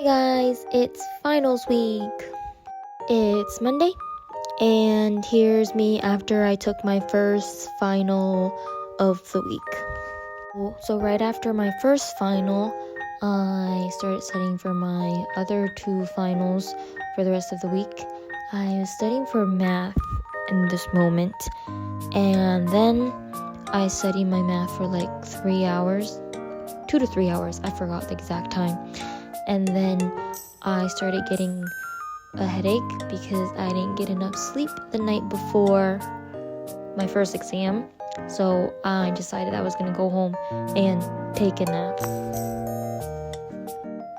Hey guys, it's finals week. It's Monday, and here's me after I took my first final of the week. So right after my first final, I started studying for my other two finals for the rest of the week. I was studying for math in this moment, and then I studied my math for like 3 hours, 2 to 3 hours, I forgot the exact time. And then I started getting a headache because I didn't get enough sleep the night before my first exam. So I decided I was going to go home and take a nap.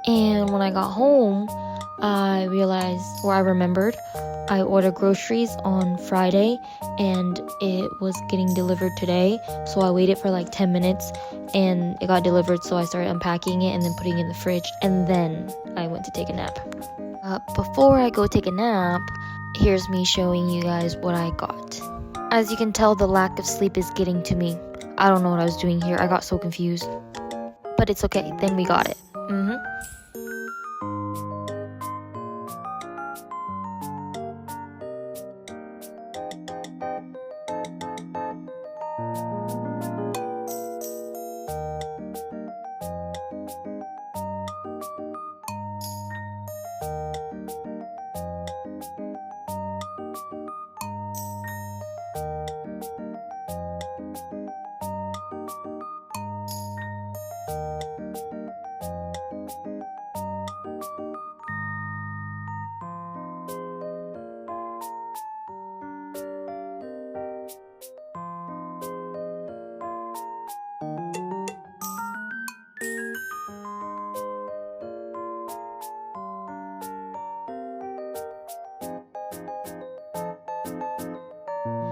And when I got home, I remembered I ordered groceries on Friday and it was getting delivered today. So I waited for like 10 minutes and it got delivered. So I started unpacking it and then putting it in the fridge. And then I went to take a nap. Before I go take a nap, here's me showing you guys what I got. As you can tell, the lack of sleep is getting to me. I don't know what I was doing here. I got so confused. But it's okay. Then we got it.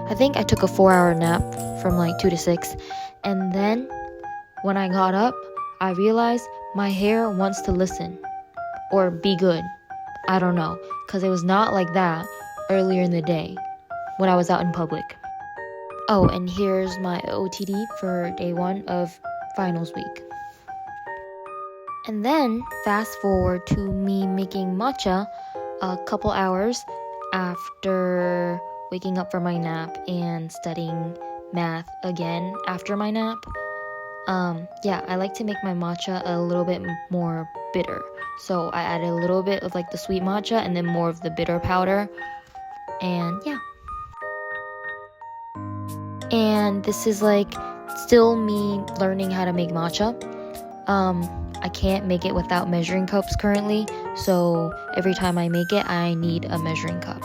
I think I took a 4-hour nap from like 2 to 6, and then when I got up, I realized my hair wants to listen or be good. I don't know, because it was not like that earlier in the day when I was out in public. Oh, and here's my OTD for day 1 of finals week. And then fast forward to me making matcha a couple hours after waking up from my nap and studying math again after my nap. I like to make my matcha a little bit more bitter. So I added a little bit of like the sweet matcha and then more of the bitter powder. And yeah. And this is like still me learning how to make matcha. I can't make it without measuring cups currently, so every time I make it, I need a measuring cup.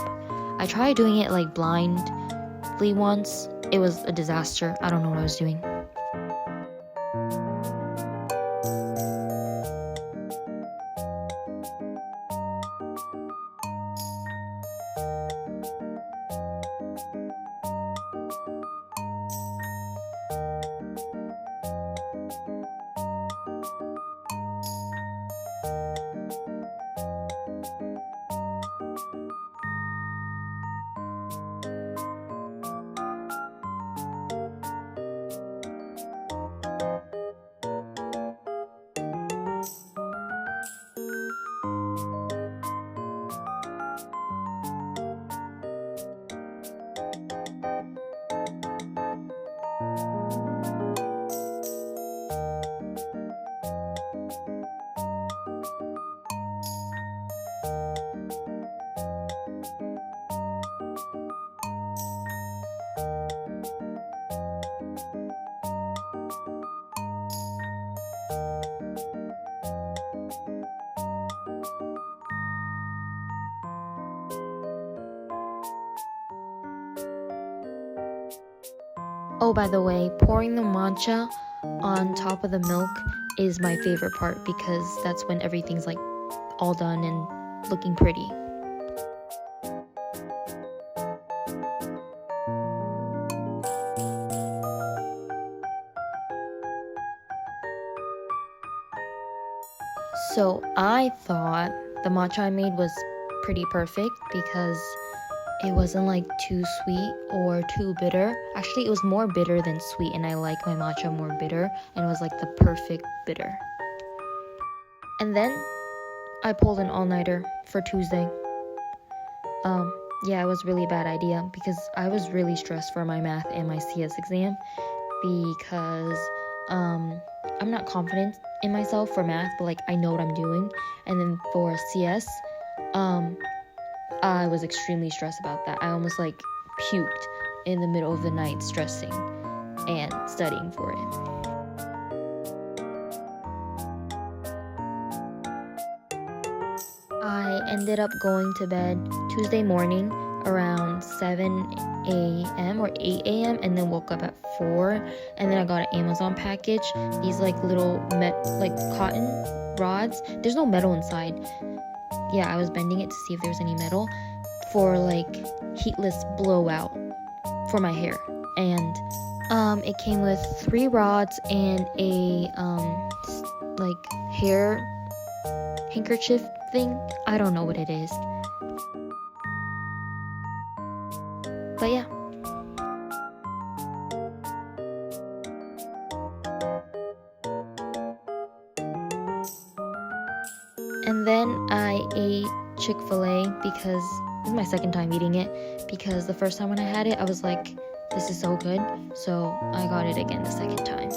I tried doing it like blindly once. It was a disaster. I don't know what I was doing. Oh, by the way, pouring the matcha on top of the milk is my favorite part because that's when everything's like all done and looking pretty. So I thought the matcha I made was pretty perfect because it wasn't like too sweet or too bitter. Actually, it was more bitter than sweet, and I like my matcha more bitter, and it was like the perfect bitter. And then I pulled an all-nighter for Tuesday. Yeah, it was really a bad idea because I was really stressed for my math and my CS exam because I'm not confident in myself for math, but like I know what I'm doing. And then for CS, I was extremely stressed about that. I almost like puked in the middle of the night stressing and studying for it. I ended up going to bed Tuesday morning around 7 a.m. or 8 a.m. and then woke up at 4, and then I got an Amazon package, these like little cotton rods. There's no metal inside. Yeah, I was bending it to see if there's any metal for like heatless blowout for my hair. And it came with 3 rods and a like hair handkerchief thing. I don't know what it is. But yeah. And then I ate Chick-fil-A because this is my second time eating it, because the first time when I had it, I was like, this is so good. So I got it again the second time.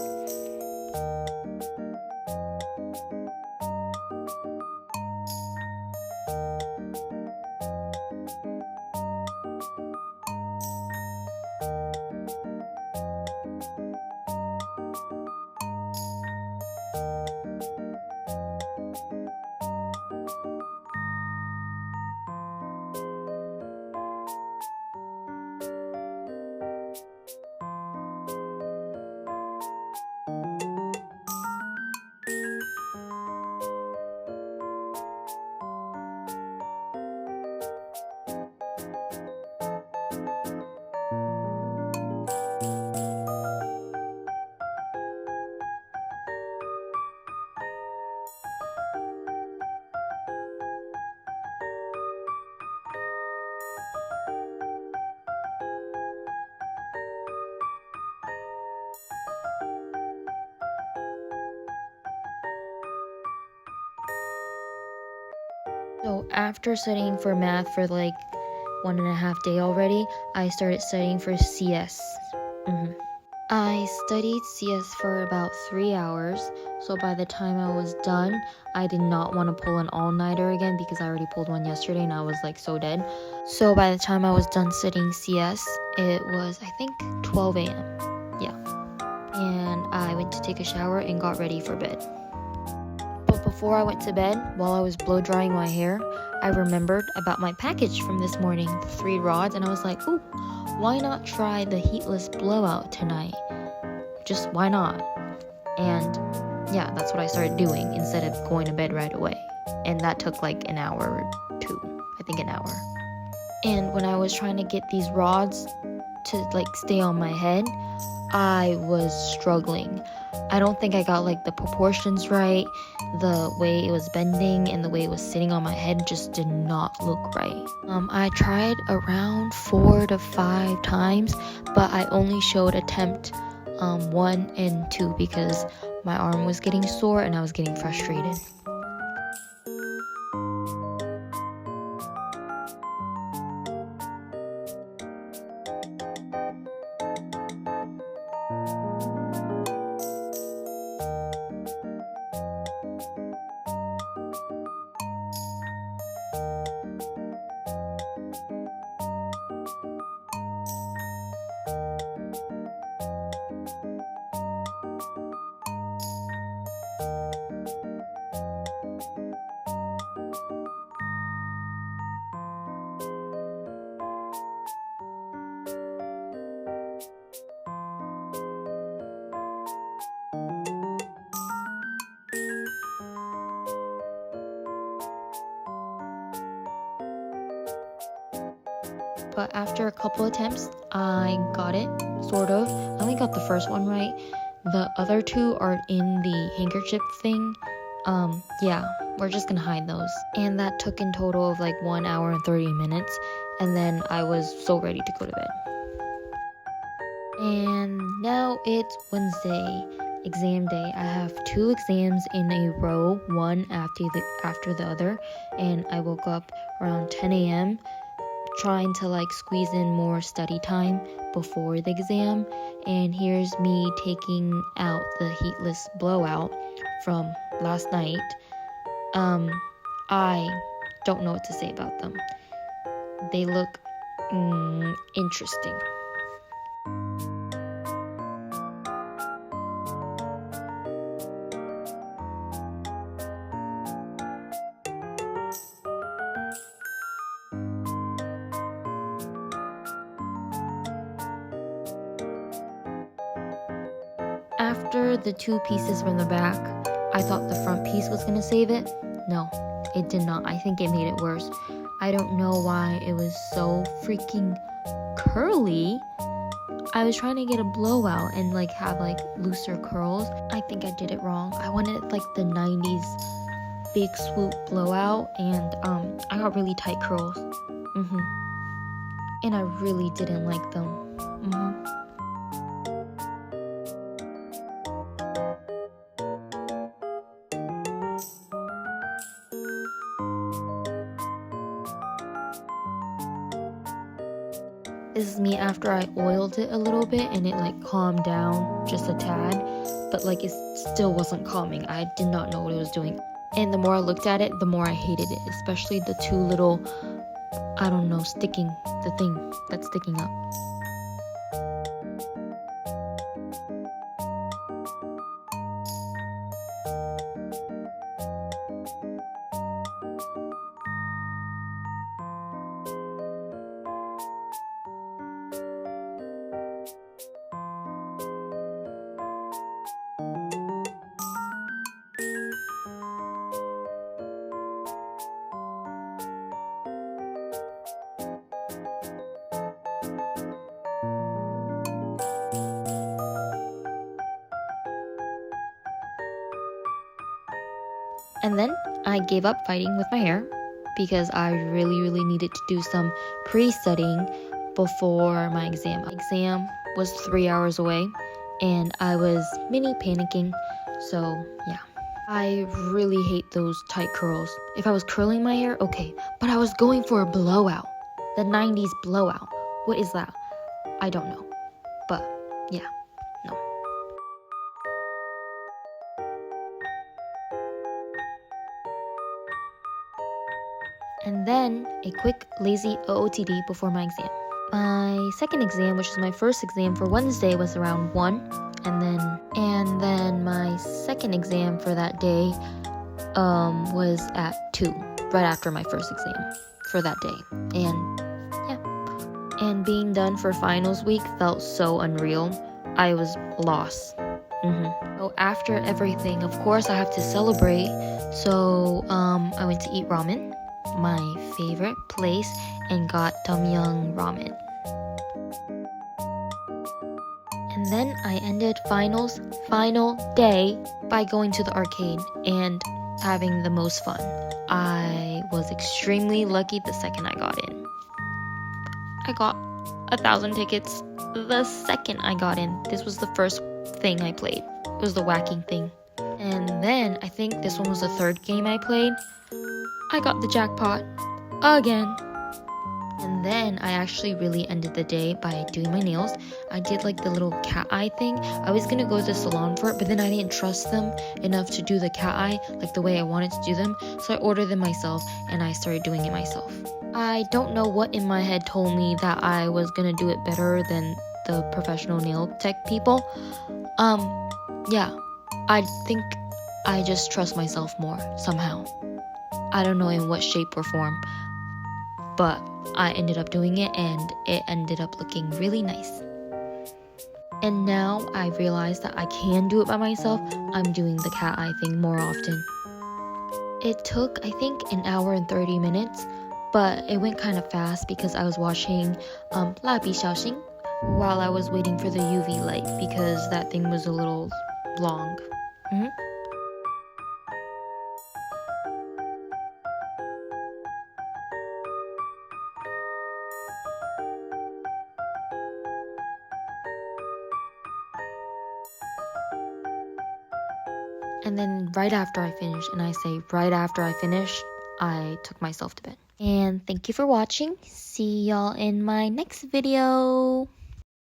So after studying for math for like 1.5 days already, I started studying for CS. I studied CS for about 3 hours, so by the time I was done, I did not want to pull an all-nighter again because I already pulled one yesterday and I was like so dead. So by the time I was done studying CS, it was I think 12 a.m. Yeah. And I went to take a shower and got ready for bed. But before I went to bed, while I was blow drying my hair, I remembered about my package from this morning, the 3 rods, and I was like, ooh, why not try the heatless blowout tonight? Just why not? And yeah, that's what I started doing instead of going to bed right away. And that took like an hour or 2, I think an hour. And when I was trying to get these rods to like stay on my head, I was struggling. I don't think I got like the proportions right. The way it was bending and the way it was sitting on my head just did not look right. I tried around 4 to 5 times, but I only showed attempt 1 and 2 because my arm was getting sore and I was getting frustrated. But after a couple attempts, I got it, sort of. I only got the first one right. The other 2 are in the handkerchief thing. Yeah, we're just gonna hide those. And that took in total of like 1 hour and 30 minutes. And then I was so ready to go to bed. And now it's Wednesday, exam day. I have 2 exams in a row, one after the other, and I woke up around 10 a.m. trying to like squeeze in more study time before the exam. And here's me taking out the heatless blowout from last night. I don't know what to say about them. They look interesting. After the 2 pieces from the back, I thought the front piece was gonna save it. No, it did not. I think it made it worse. I don't know why it was so freaking curly. I was trying to get a blowout and like have like looser curls. I think I did it wrong. I wanted like the 90s big swoop blowout, and I got really tight curls. And I really didn't like them. This is me after I oiled it a little bit and it like calmed down just a tad, but like it still wasn't calming. I did not know what it was doing. And the more I looked at it, the more I hated it, especially the 2 little, I don't know, the thing that's sticking up. And then I gave up fighting with my hair because I really needed to do some pre-studying before my exam. My exam was 3 hours away and I was mini panicking, so yeah. I really hate those tight curls. If I was curling my hair, okay, but I was going for a blowout. The 90s blowout. What is that? I don't know, but yeah, no. And then a quick lazy OOTD before my exam. My second exam, which is my first exam for Wednesday, was around 1, and then my second exam for that day was at 2, right after my first exam for that day. And yeah, and being done for finals week felt so unreal. I was lost. So after everything, of course I have to celebrate. So I went to eat ramen, my favorite place, and got Tom Yum ramen. And then I ended final day by going to the arcade and having the most fun. I was extremely lucky the second I got in. I got 1,000 tickets the second I got in. This was the first thing I played. It was the whacking thing. And then I think this one was the third game I played. I got the jackpot again. And then I actually really ended the day by doing my nails. I did like the little cat eye thing. I was gonna go to the salon for it, but then I didn't trust them enough to do the cat eye like the way I wanted to do them. So I ordered them myself and I started doing it myself. I don't know what in my head told me that I was gonna do it better than the professional nail tech people. Yeah, I think I just trust myself more somehow. I don't know in what shape or form, but I ended up doing it and it ended up looking really nice. And now I realize that I can do it by myself. I'm doing the cat eye thing more often. It took, I think, 1 hour and 30 minutes, but it went kind of fast because I was watching 蜡笔小新 while I was waiting for the UV light because that thing was a little long. And then right after I finished, and I say right after I finished, I took myself to bed. And thank you for watching. See y'all in my next video.